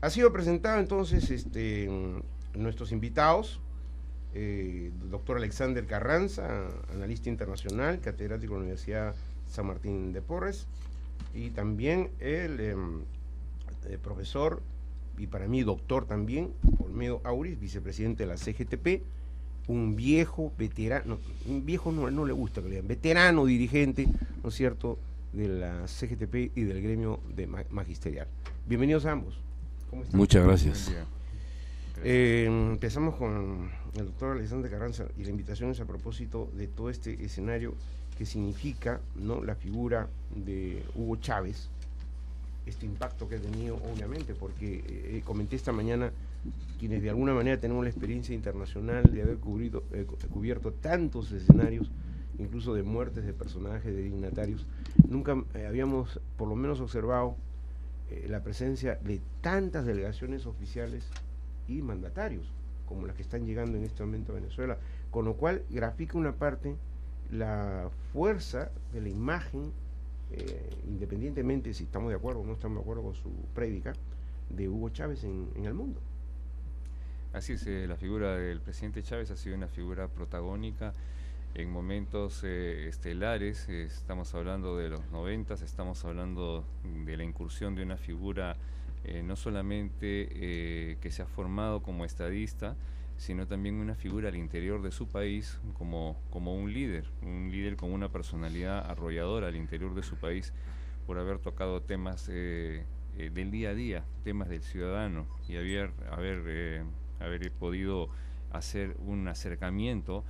Ha sido presentado entonces nuestros invitados, doctor Alexander Carranza, analista internacional, catedrático de la Universidad San Martín de Porres, y también el profesor, y para mí doctor también, Olmedo Auris, vicepresidente de la CGTP, un viejo veterano, un viejo no le gusta que le digan, veterano dirigente, ¿no es cierto?, de la CGTP y del gremio de magisterial. Bienvenidos a ambos. ¿Cómo están? Muchas gracias. Empezamos con el doctor Alexander Carranza, y la invitación es a propósito de todo este escenario que significa, ¿no?, la figura de Hugo Chávez, este impacto que ha tenido, obviamente, porque comenté esta mañana, quienes de alguna manera tenemos la experiencia internacional de haber cubierto tantos escenarios, incluso de muertes de personajes, de dignatarios, nunca habíamos por lo menos observado la presencia de tantas delegaciones oficiales y mandatarios como las que están llegando en este momento a Venezuela, con lo cual grafica una parte la fuerza de la imagen, independientemente si estamos de acuerdo o no estamos de acuerdo con su prédica, de Hugo Chávez en el mundo. Así es, la figura del presidente Chávez ha sido una figura protagónica en momentos estelares. Estamos hablando de los 90, estamos hablando de la incursión de una figura no solamente que se ha formado como estadista, sino también una figura al interior de su país como un líder con una personalidad arrolladora al interior de su país, por haber tocado temas del día a día, temas del ciudadano, y haber podido hacer un acercamiento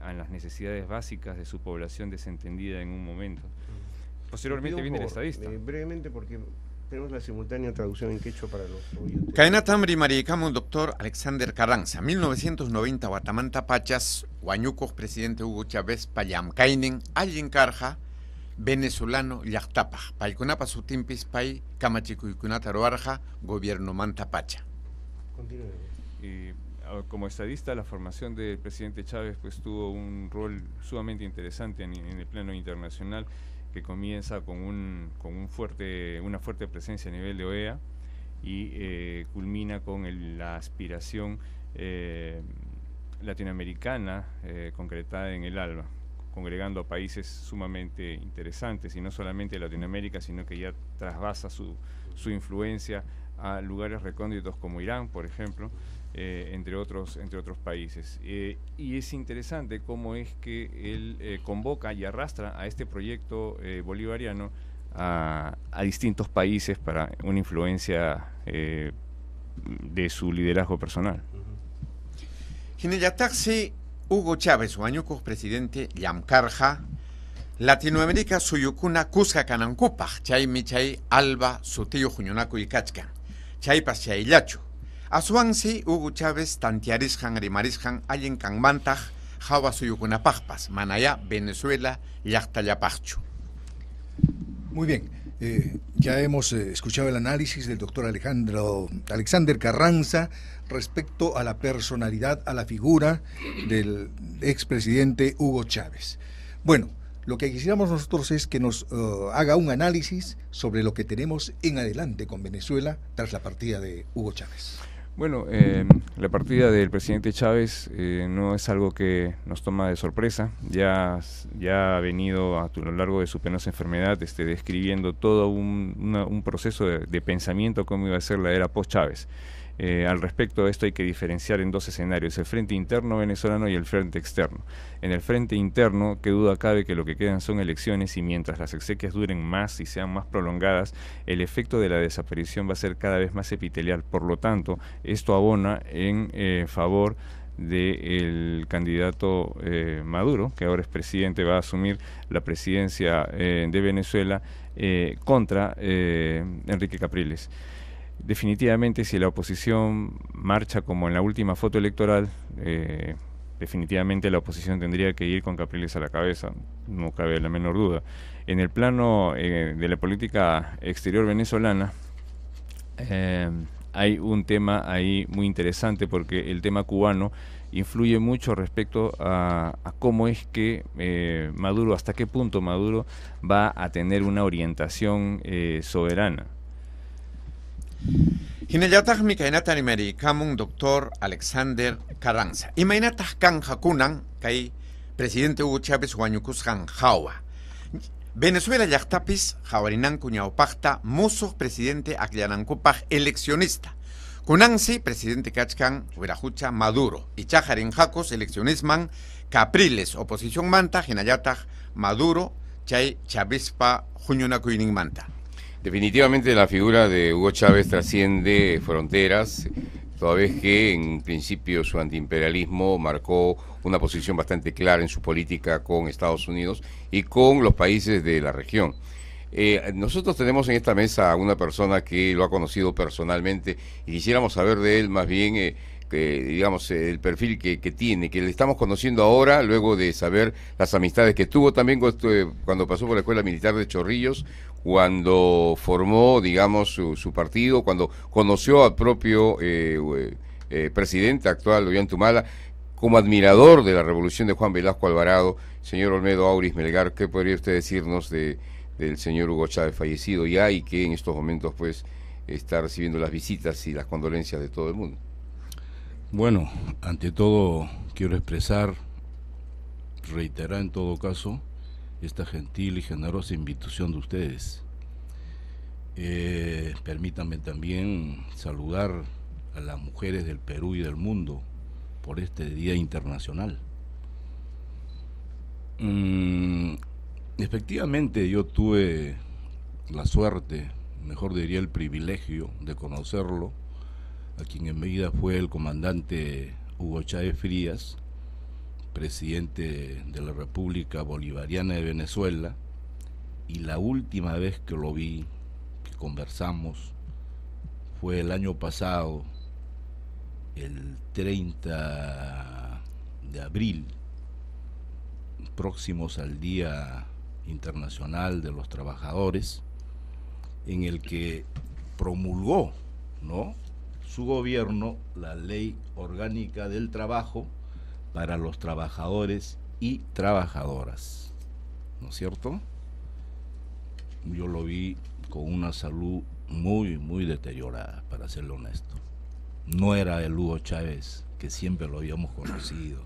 a las necesidades básicas de su población desentendida en un momento. Posteriormente viene el estadista. Brevemente, porque tenemos la simultánea traducción en quechua para los oyentes. Kaina Tamri Maricamo, doctor Alexander Carranza, 1990, Guatamanta Pachas, Huañuco, presidente Hugo Chávez, Payam Kainen, Allen Carja, venezolano Llactapa, Paikunapa Sutimpis, Pai, Kamachikuikunata Roarja, gobierno Manta Pacha. Continúe. Como estadista, la formación del presidente Chávez pues tuvo un rol sumamente interesante en el plano internacional, que comienza con una fuerte presencia a nivel de OEA y culmina con la aspiración latinoamericana concretada en el ALBA, congregando a países sumamente interesantes, y no solamente Latinoamérica, sino que ya trasvasa su influencia a lugares recónditos como Irán, por ejemplo, entre otros países. Y es interesante cómo es que él convoca y arrastra a este proyecto bolivariano a distintos países para una influencia de su liderazgo personal. Hineyataxi Hugo Chávez, Huañuco, presidente Yamcarja, Latinoamérica suyukuna Cusca Canancupaj, Chay Michay Alba, Sutillo Juñonaco y Cachcan, Chay Paschayacho. Asuansi Hugo Chávez tantiarisjan rimarisjan allen canmantaj jawa suyukunapajpas Manaya, Venezuela, Llactallapachu. Muy bien, ya hemos escuchado el análisis del doctor Alexander Carranza respecto a la personalidad, a la figura del expresidente Hugo Chávez. Bueno, lo que quisiéramos nosotros es que nos haga un análisis sobre lo que tenemos en adelante con Venezuela tras la partida de Hugo Chávez. Bueno, la partida del presidente Chávez no es algo que nos toma de sorpresa. Ya ha venido a lo largo de su penosa enfermedad describiendo todo un proceso de pensamiento cómo iba a ser la era post-Chávez. Al respecto de esto hay que diferenciar en dos escenarios: el frente interno venezolano y el frente externo. En el frente interno, qué duda cabe que lo que quedan son elecciones, y mientras las exequias duren más y sean más prolongadas, el efecto de la desaparición va a ser cada vez más epitelial. Por lo tanto, esto abona en favor del candidato Maduro, que ahora es presidente, va a asumir la presidencia de Venezuela contra Enrique Capriles. Definitivamente, si la oposición marcha como en la última foto electoral, definitivamente la oposición tendría que ir con Capriles a la cabeza, no cabe la menor duda. En el plano de la política exterior venezolana, hay un tema ahí muy interesante, porque el tema cubano influye mucho respecto a cómo es que Maduro, hasta qué punto Maduro va a tener una orientación soberana. Hinallataq mikaynata rimarikamun doctor Alexander Carranza. Imaynataq kanja kunan kay presidente Hugo Chávez wañukusqan hawa. Venezuela llaqtapis hawarinanku ñawpaqta musuq presidente akllanankupaq eleccionista. Kunansi presidente kachkan wirajucha Maduro. Ichajarin hakos eleccionisman Capriles oposición manta hinallataq Maduro chay Chavispa huñunakuyninmanta. Definitivamente la figura de Hugo Chávez trasciende fronteras, toda vez que en principio su antiimperialismo marcó una posición bastante clara en su política con Estados Unidos y con los países de la región. Nosotros tenemos en esta mesa a una persona que lo ha conocido personalmente y quisiéramos saber de él más bien, digamos, el perfil que tiene, que le estamos conociendo ahora, luego de saber las amistades que tuvo también cuando pasó por la Escuela Militar de Chorrillos, cuando formó, digamos, su partido, cuando conoció al propio presidente actual, Ollanta-Humala, como admirador de la revolución de Juan Velasco Alvarado. Señor Olmedo Auris Melgar, ¿qué podría usted decirnos del señor Hugo Chávez fallecido ya y que en estos momentos pues está recibiendo las visitas y las condolencias de todo el mundo? Bueno, ante todo quiero expresar, reiterar en todo caso, esta gentil y generosa invitación de ustedes. Permítanme también saludar a las mujeres del Perú y del mundo por este Día Internacional. Efectivamente, yo tuve la suerte, mejor diría el privilegio, de conocerlo, a quien en vida fue el comandante Hugo Chávez Frías, presidente de la República Bolivariana de Venezuela, y la última vez que lo vi, que conversamos, fue el año pasado, el 30 de abril, próximos al Día Internacional de los Trabajadores, en el que promulgó, ¿no?, su gobierno la Ley Orgánica del Trabajo para los trabajadores y trabajadoras, ¿no es cierto? Yo lo vi con una salud muy deteriorada, para serle honesto. No era el Hugo Chávez que siempre lo habíamos conocido.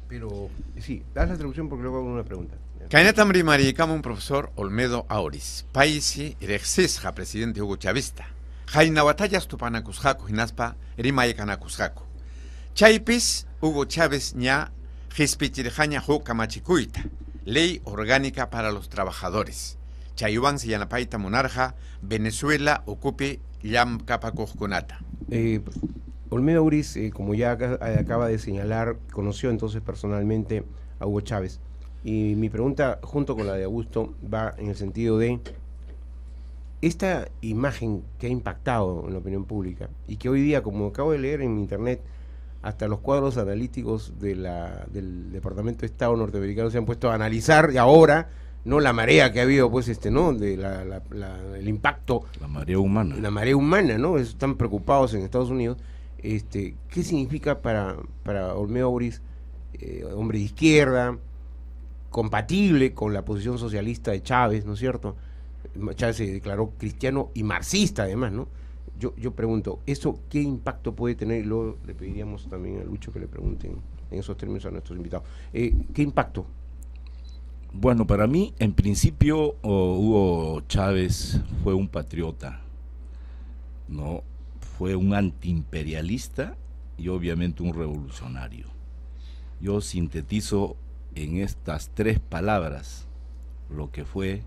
Pero, sí, haz la traducción porque luego hago una pregunta. Kainatam rimarikamun profesor Olmedo Auris. Paisi rexisja presidente Hugo Chavista. Jaina batallas tupanakusjaku hinaspa rimayakanakusjaku. Chaypis Hugo Chávez ña hispichirjaña hu kamachikuita. Ley orgánica para los trabajadores. Chayuan se yanapaita monarja Venezuela ocupe llam kapakujkunata. Olmedo Auris, como ya acaba de señalar, conoció entonces personalmente a Hugo Chávez. Y mi pregunta, junto con la de Augusto, va en el sentido de esta imagen que ha impactado en la opinión pública y que hoy día, como acabo de leer en mi internet, hasta los cuadros analíticos del Departamento de Estado norteamericano se han puesto a analizar, y ahora, no la marea que ha habido, pues, ¿no?, de el impacto. La marea humana. La marea humana, ¿no? Están preocupados en Estados Unidos. ¿Qué significa para Olmedo Auris, hombre de izquierda, compatible con la posición socialista de Chávez, ¿no es cierto? Chávez se declaró cristiano y marxista, además, ¿no? Yo pregunto, ¿eso qué impacto puede tener? Y luego le pediríamos también a Lucho que le pregunten en esos términos a nuestros invitados. ¿Qué impacto? Bueno, para mí, en principio, Hugo Chávez fue un patriota, ¿no? Fue un antiimperialista y obviamente un revolucionario. Yo sintetizo en estas tres palabras lo que fue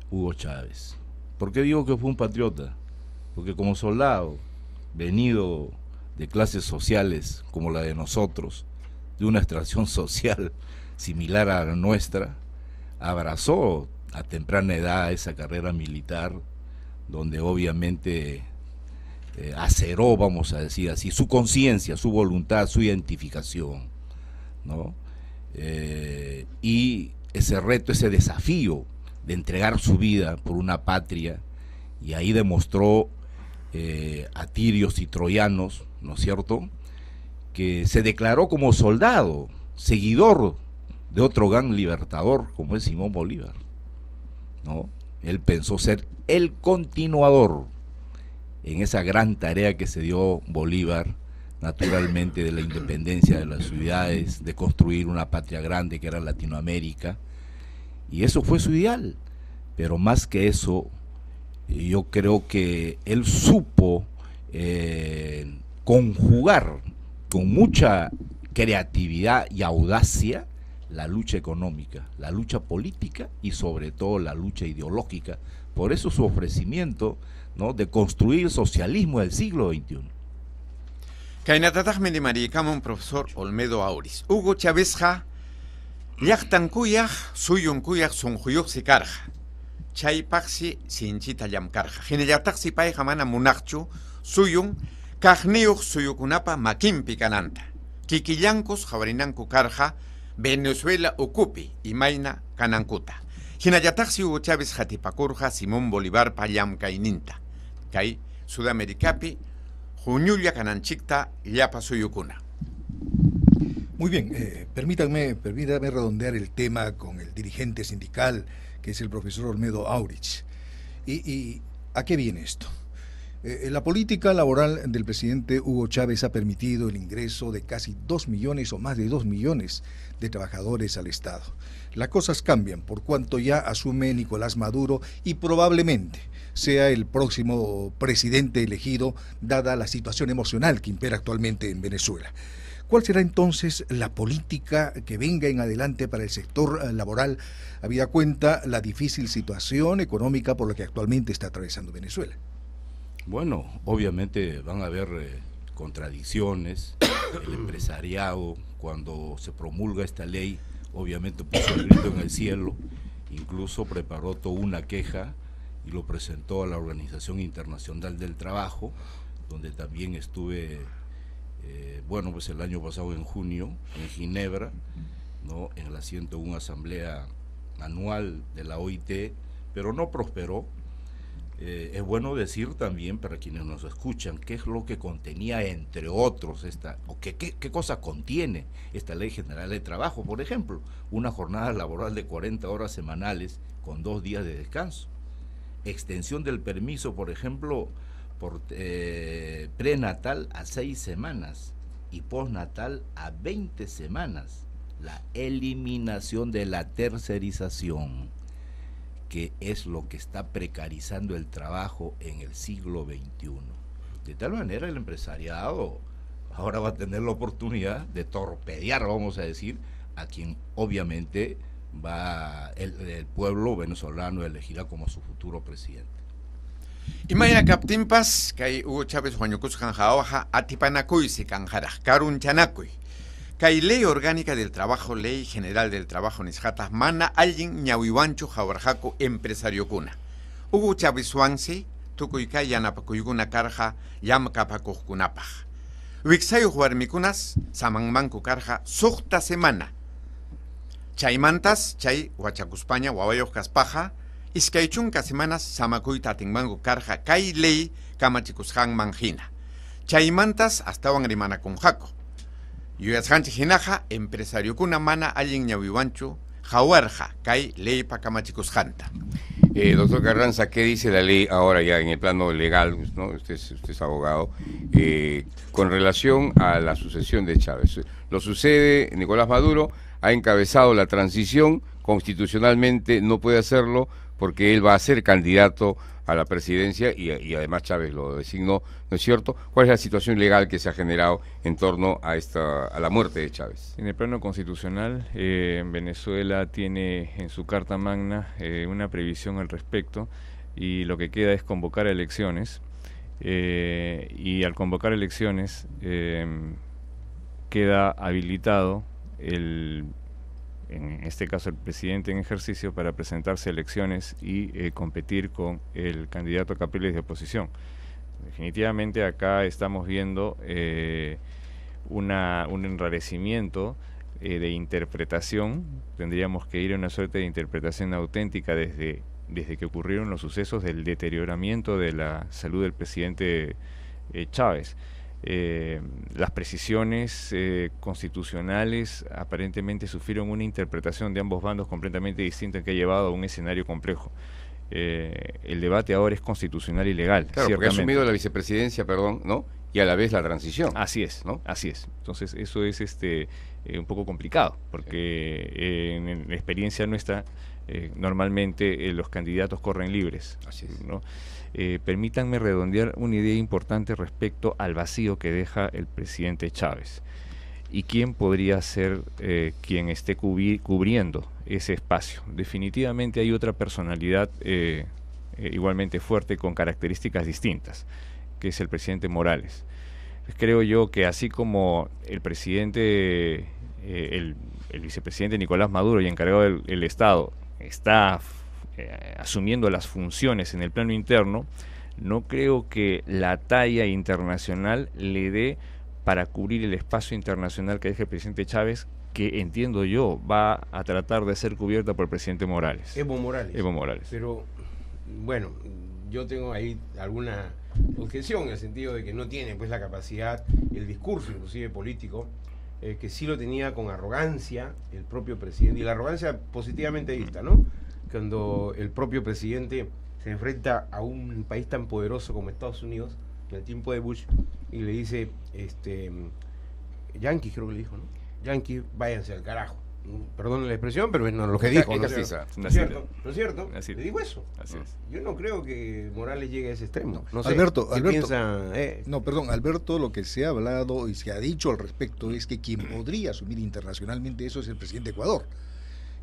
Hugo Chávez. ¿Por qué digo que fue un patriota? Porque como soldado, venido de clases sociales como la de nosotros, de una extracción social similar a la nuestra, abrazó a temprana edad esa carrera militar, donde obviamente aceró, vamos a decir así, su conciencia, su voluntad, su identificación, ¿no? Y ese reto, ese desafío de entregar su vida por una patria, y ahí demostró a tirios y troyanos, ¿no es cierto?, que se declaró como soldado, seguidor de otro gran libertador como es Simón Bolívar, ¿no? Él pensó ser el continuador en esa gran tarea que se dio Bolívar, naturalmente, de la independencia de las ciudades, de construir una patria grande que era Latinoamérica, y eso fue su ideal. Pero más que eso, yo creo que él supo conjugar con mucha creatividad y audacia la lucha económica, la lucha política y sobre todo la lucha ideológica. Por eso su ofrecimiento, ¿no?, de construir el socialismo del siglo XXI. Kainatataqmi nimariykamun profesor Olmedo Auris. Hugo Chávezqa llaqtankuyaq suyunkuyaq sunquyuqsi karqa. Chaypaqsi sinchita llamkarqa. Hinallataqsi payqa mana munaqchu suyun kaqniyuq suyukunapa makinpi kananta. Kikillankos qhawarinanku karqa Venezuela ukupi imayna kanankuta. Hinallataqsi Hugo Chávez qhatipakurqa Simón Bolívar pa llamkayninta. Kay Sudamericapi Juñulla kananchikta llapa suyukuna. Muy bien, permítame redondear el tema con el dirigente sindical, que es el profesor Olmedo Aurich. ¿Y a qué viene esto? La política laboral del presidente Hugo Chávez ha permitido el ingreso de casi 2 millones o más de 2 millones de trabajadores al Estado. Las cosas cambian por cuanto ya asume Nicolás Maduro y probablemente sea el próximo presidente elegido, dada la situación emocional que impera actualmente en Venezuela. ¿Cuál será entonces la política que venga en adelante para el sector laboral, habida cuenta la difícil situación económica por la que actualmente está atravesando Venezuela? Bueno, obviamente van a haber contradicciones. El empresariado, cuando se promulga esta ley, obviamente puso el grito en el cielo, incluso preparó toda una queja y lo presentó a la Organización Internacional del Trabajo, donde también estuve, pues el año pasado en junio, en Ginebra, ¿no?, en la 101 Asamblea Anual de la OIT, pero no prosperó. Es bueno decir también, para quienes nos escuchan, qué es lo que contenía, entre otros, qué cosa contiene esta Ley General de Trabajo. Por ejemplo, una jornada laboral de 40 horas semanales con 2 días de descanso. Extensión del permiso, por ejemplo, por prenatal a 6 semanas y postnatal a 20 semanas. La eliminación de la tercerización, que es lo que está precarizando el trabajo en el siglo XXI. De tal manera, el empresariado ahora va a tener la oportunidad de torpedear, vamos a decir, a quien obviamente el pueblo venezolano elegirá como su futuro presidente. Imagina captimpas que Hugo Chávez Juañucuscan jaoja atipanacuy si canjaraj karun chanacuy. Kay Ley Orgánica del Trabajo, Ley General del Trabajo nisjatas mana alguien ñawiwanchu jawarjaco empresario kuna. Hugo Chávez Wansi, tukuykay yanapakuyuna karja yamkapakukunapaj. Wiksayu huarmikunas samanmanku karja sukta semana. Chaymantas, chay huachakuspaña wawayoh kaspaja, iskaychunka semanas samakuyta atinmanku karja kay ley kamachikusjan manjina. Chaymantas astawan rimanakunjaco. Yuyasjanchi hinaja empresario kuna mana alguien ñawiwanchu jawarja kay ley pa kamachikusjanta. Doctor Carranza, ¿qué dice la ley ahora ya en el plano legal, ¿no? Usted es abogado, con relación a la sucesión de Chávez? Lo sucede, Nicolás Maduro ha encabezado la transición, constitucionalmente no puede hacerlo porque él va a ser candidato a la presidencia y además Chávez lo designó, ¿no es cierto? ¿Cuál es la situación legal que se ha generado en torno a la muerte de Chávez? En el plano constitucional, Venezuela tiene en su Carta Magna una previsión al respecto y lo que queda es convocar elecciones y al convocar elecciones queda habilitado en este caso el presidente en ejercicio para presentarse a elecciones y competir con el candidato a capiles de oposición. Definitivamente acá estamos viendo un enrarecimiento de interpretación. Tendríamos que ir a una suerte de interpretación auténtica desde que ocurrieron los sucesos del deterioramiento de la salud del presidente Chávez. Las precisiones constitucionales aparentemente sufrieron una interpretación de ambos bandos completamente distinta que ha llevado a un escenario complejo. el debate ahora es constitucional y legal. Claro, porque ha asumido la vicepresidencia, ¿no? Y a la vez la transición. Así es, ¿no? Así es. Entonces eso es un poco complicado, porque en la experiencia nuestra, normalmente los candidatos corren libres. Así es. ¿no? Permítanme redondear una idea importante respecto al vacío que deja el presidente Chávez. ¿Y quién podría ser quien esté cubriendo ese espacio? Definitivamente hay otra personalidad igualmente fuerte con características distintas, que es el presidente Morales. Creo yo que así como el presidente, el vicepresidente Nicolás Maduro y encargado del Estado está asumiendo las funciones en el plano interno, no creo que la talla internacional le dé para cubrir el espacio internacional que deja el presidente Chávez, que entiendo yo va a tratar de ser cubierta por el presidente Morales. Evo Morales. Evo Morales. Pero, bueno, yo tengo ahí alguna objeción en el sentido de que no tiene pues la capacidad, el discurso inclusive político, que sí lo tenía con arrogancia el propio presidente, y la arrogancia positivamente vista, ¿no? Cuando el propio presidente se enfrenta a un país tan poderoso como Estados Unidos, en el tiempo de Bush, y le dice, yanquis creo que le dijo, ¿no? Yanquis, váyanse al carajo. Perdón la expresión, pero es lo que dijo, ¿no es cierto? ¿No es cierto? Le digo eso. Así es. Yo no creo que Morales llegue a ese extremo. No sé, Alberto, piensa, no, perdón, Alberto, lo que se ha hablado y se ha dicho al respecto es que quien podría asumir internacionalmente eso es el presidente de Ecuador.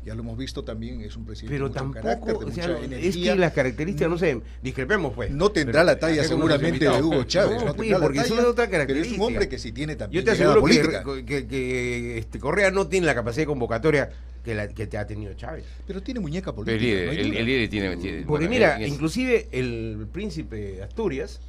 Ya lo hemos visto también, es un presidente pero de mucho tampoco, carácter, de mucha energía. Es que las características, no sé, discrepemos pues. No tendrá la talla seguramente de Hugo Chávez, no pues, tendrá porque la talla, eso es otra pero característica. es un hombre que sí tiene también yo te llegada aseguro política. que Correa no tiene la capacidad de convocatoria que te ha tenido Chávez. Pero tiene muñeca política. El líder tiene porque mira, inclusive el príncipe de Asturias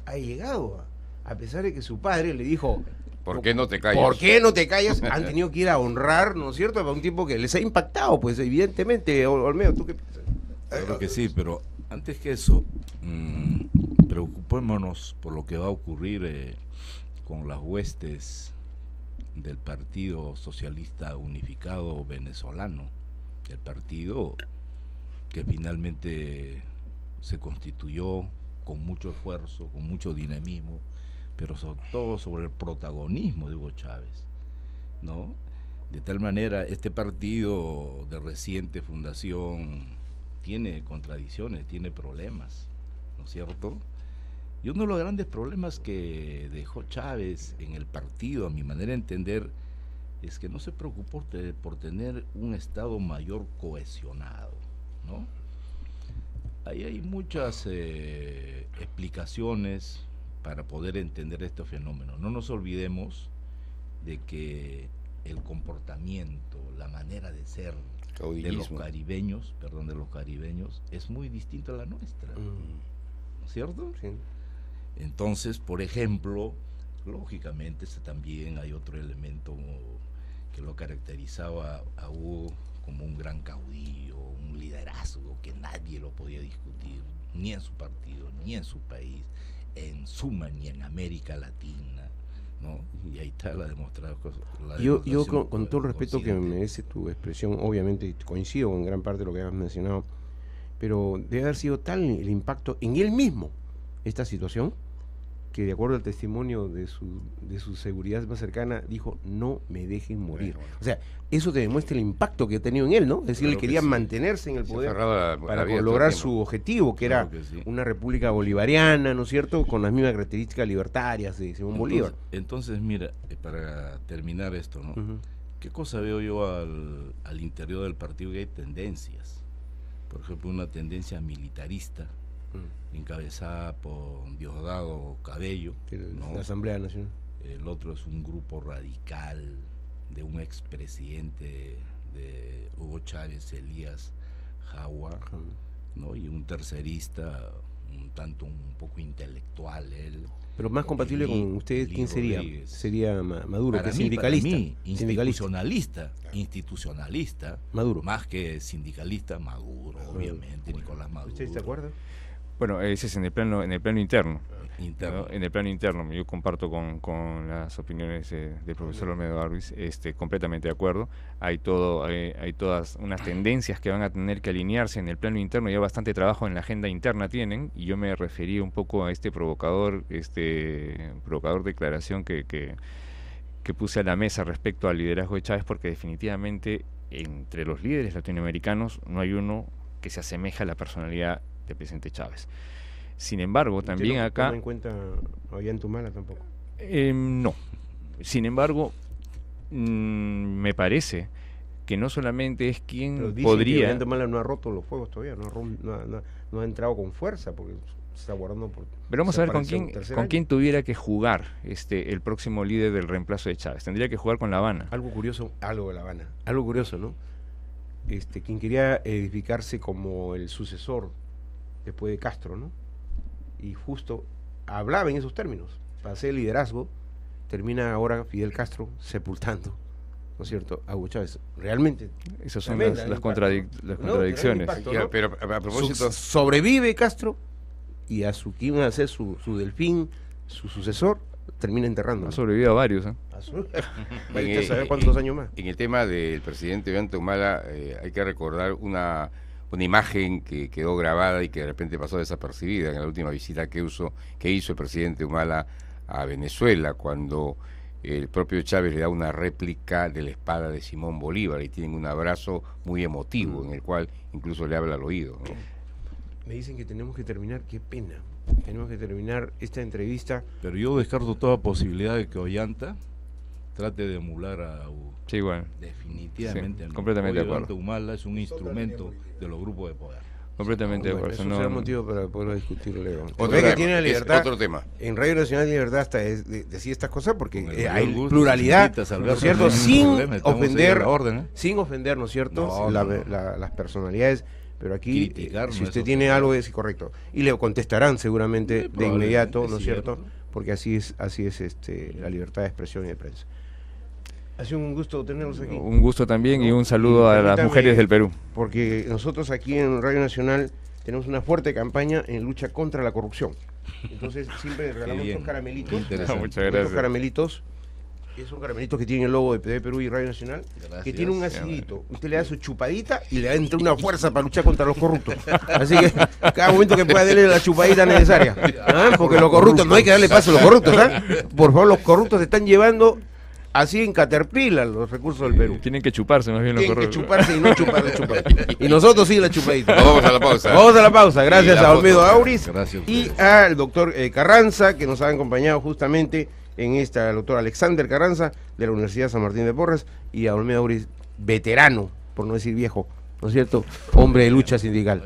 ha llegado a pesar de que su padre le dijo, ¿por qué no te callas? ¿Por qué no te callas? Han tenido que ir a honrar, ¿no es cierto?, a un tiempo que les ha impactado, pues evidentemente. Olmedo, ¿tú qué piensas? Creo que sí, pero antes que eso, preocupémonos por lo que va a ocurrir con las huestes del Partido Socialista Unificado Venezolano, el partido que finalmente se constituyó con mucho esfuerzo, con mucho dinamismo, pero sobre todo sobre el protagonismo de Hugo Chávez, ¿no? De tal manera, este partido de reciente fundación tiene contradicciones, tiene problemas, ¿no es cierto? Y uno de los grandes problemas que dejó Chávez en el partido, a mi manera de entender, es que no se preocupó por tener un Estado Mayor cohesionado, ¿no? Ahí hay muchas explicaciones para poder entender este fenómeno. No nos olvidemos de que el comportamiento, la manera de ser de los caribeños, es muy distinta a la nuestra, ¿no es cierto? Sí. Entonces, por ejemplo, lógicamente también hay otro elemento que lo caracterizaba a Hugo como un gran caudillo, un liderazgo que nadie lo podía discutir, ni en su partido, ni en su país, en suma, ni en América Latina, ¿no? Y ahí está la demostración. Yo con todo el respeto que me merece tu expresión, obviamente coincido con gran parte de lo que has mencionado, pero debe haber sido tal el impacto en él mismo, esta situación, que de acuerdo al testimonio de su seguridad más cercana, dijo, no me dejen morir. Bueno. O sea, eso te demuestra el impacto que ha tenido en él, ¿no? Es decir, Claro él quería que sí. mantenerse en el poder para vida lograr todo el su tiempo. objetivo, que Claro era que sí. una república bolivariana, ¿no es cierto?, con las mismas características libertarias de Simón Bolívar. Entonces, mira, para terminar esto, ¿no? Ujú. ¿Qué cosa veo yo al interior del partido? Que hay tendencias. Por ejemplo, una tendencia militarista, encabezada por Diosdado Cabello, ¿no? La Asamblea Nacional. El otro es un grupo radical de un expresidente de Hugo Chávez, Elías Jaguar, ¿no? Y un tercerista, un poco intelectual, él. Pero más compatible con ustedes, ¿quién sería? Rodríguez. Sería Maduro, Para que es mí, sindicalista. para mí, Sindicalista. institucionalista, Maduro. más que sindicalista, Maduro, obviamente, Nicolás Maduro. ¿Usted está de acuerdo? Bueno, ese es en el plano interno. Interno. ¿no? En el plano interno, yo comparto con las opiniones del profesor Olmedo Arbiz, completamente de acuerdo. Hay todas unas tendencias que van a tener que alinearse en el plano interno. Ya bastante trabajo en la agenda interna tienen, y yo me referí un poco a este provocador declaración que puse a la mesa respecto al liderazgo de Chávez, porque definitivamente entre los líderes latinoamericanos no hay uno que se asemeja a la personalidad del presidente Chávez. Sin embargo, también acá... ¿Toma en cuenta a Ollantumala tampoco? No. Sin embargo, me parece que no solamente es quien podría... Ollantumala no ha roto los fuegos todavía, no ha entrado con fuerza, porque se está guardando por... Pero vamos a ver con quién tuviera que jugar el próximo líder del reemplazo de Chávez. Tendría que jugar con La Habana. Algo curioso, de La Habana. Algo curioso, ¿no? Quien quería edificarse como el sucesor después de Castro, ¿no? Y justo hablaba en esos términos. Para hacer liderazgo, termina ahora Fidel Castro sepultando, ¿no es cierto?, a Hugo Chávez. Realmente. Esas son las contradicciones. Impacto, ¿no? Ya, pero a propósito... Sobrevive Castro y a quien iba a ser su delfín, su sucesor, termina enterrando. Ha sobrevivido a varios, ¿eh? Vaya a saber cuántos años más. En el tema del presidente Ollantumala, hay que recordar una imagen que quedó grabada y que de repente pasó desapercibida en la última visita que hizo el presidente Humala a Venezuela, cuando el propio Chávez le da una réplica de la espada de Simón Bolívar y tienen un abrazo muy emotivo en el cual incluso le habla al oído, ¿no? Me dicen que tenemos que terminar, qué pena. Tenemos que terminar esta entrevista. Pero yo descarto toda posibilidad de que Ollanta trate de emular a Hugo. Sí, bueno. Definitivamente Sí, no. completamente de acuerdo. Ollanta es un instrumento de los grupos de poder. Completamente de acuerdo. Eso será motivo para poder discutirlo, Leo. Otro que tema, tiene la es libertad. otro tema. En Radio Nacional tiene libertad hasta decir estas cosas, porque Con el hay mayor gusto, pluralidad, señoritas, ¿no Alberto, es cierto? no hay ningún Sin problema, estamos ahí a ofender, la orden, ¿eh? sin ofender, ¿no es cierto? No, Las personalidades. Pero aquí, Criticar si no usted es tiene ofender. algo, es correcto. Y le contestarán seguramente de inmediato, ¿no es cierto? cierto. Porque así es la libertad de expresión y de prensa. Ha sido un gusto tenerlos aquí. Un gusto también y un saludo Y a las permítame, mujeres del Perú. Porque nosotros aquí en Radio Nacional tenemos una fuerte campaña en lucha contra la corrupción. Entonces siempre regalamos bien, estos caramelitos. interesante. Muchas Estos gracias. caramelitos. Son caramelitos que tienen el logo de PD Perú y Radio Nacional, Gracias. que tiene un acidito. Usted le da su chupadita y le entra una fuerza para luchar contra los corruptos. Así que cada momento que pueda darle la chupadita necesaria. ¿Ah? Porque los corruptos, no hay que darle paso a los corruptos. ¿Ah? Por favor, los corruptos se están llevando así en Caterpillar los recursos del Perú. Tienen que chuparse más bien los Tienen que correos. chuparse y no chupar la chupada. Y nosotros sí la chupadita. Vamos a la pausa. Vamos a la pausa. Gracias Y la a Olmedo foto. Auris Gracias a y ustedes. al doctor Carranza, que nos ha acompañado justamente en esta, el doctor Alexander Carranza, de la Universidad San Martín de Porres, y a Olmedo Auris, veterano, por no decir viejo, ¿no es cierto? Hombre de lucha sindical.